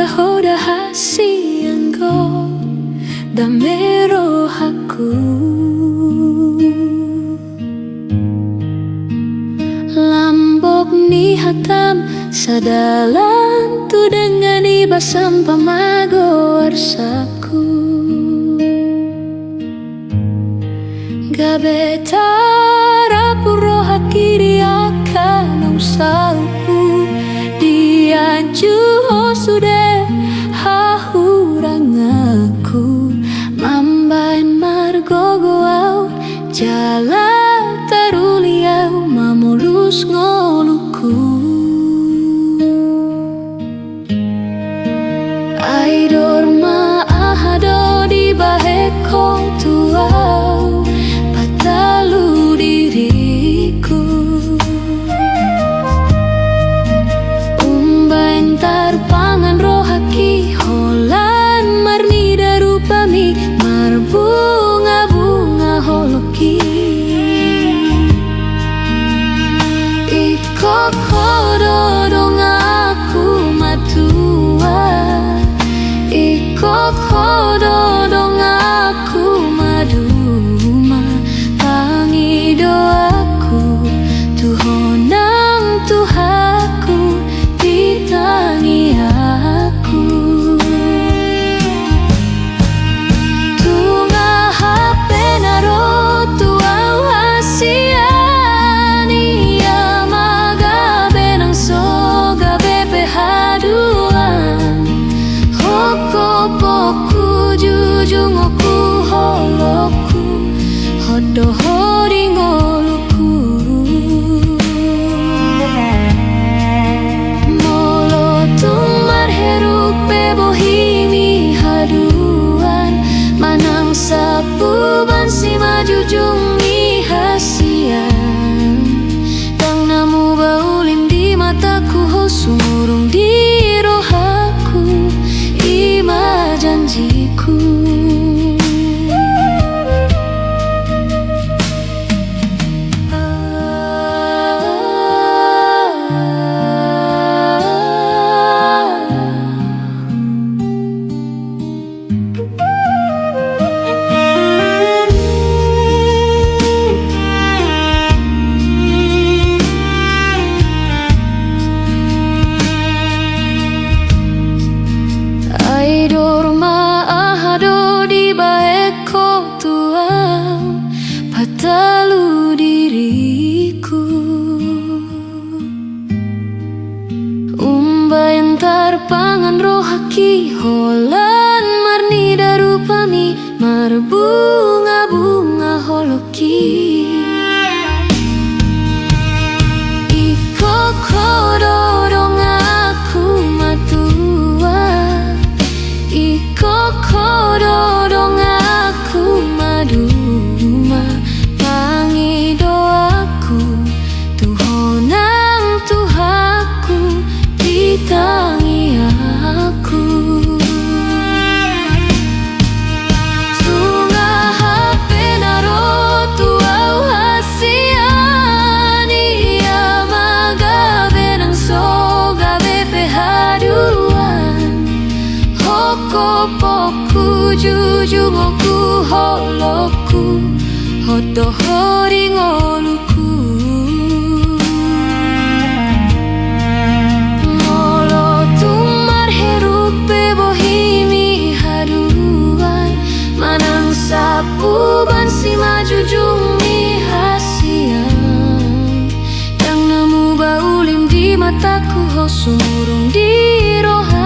hoda hasiangko damero aku lambok ni hatam sadalan tu dengan ibasam pamago arsaku gabetara puro hakiri akan usauku dianju sudah hahurang aku mambain margogo au jala taruliau mamulus ngoluku aidor ma ahado di baheko tuau patalu diriku tarpangan rohaki holan marni darupami marbunga-bunga holoki iko kododong aku matua iko kododong aku maduma pangido aku tuhonang tuhaku ditangi aku tunga hape naro tuau hasiani ya maga benang soga bepe haduan hoko poku jujungoku holoku hodo horingoluku sapu bansi maju jungi hasian tang namu baulim di mataku hosumurung di rohaku ima janjiku patalu diriku umbayan tarpangan rohaki holan marni darupami marbunga-bunga holoki iko kododong aku matua iko kododong aku maduma pangido aku tuhonang tuhaku ditangi aku tunga hape naro tuau hasiani ya maga benang soga bepe haduan hoko poku jujungoku holoku hodo horingoluku molo tumar herupe bohimi haduan manang sapu bansi maju jungi hasian yang namu baulim di mataku hosumurung di roha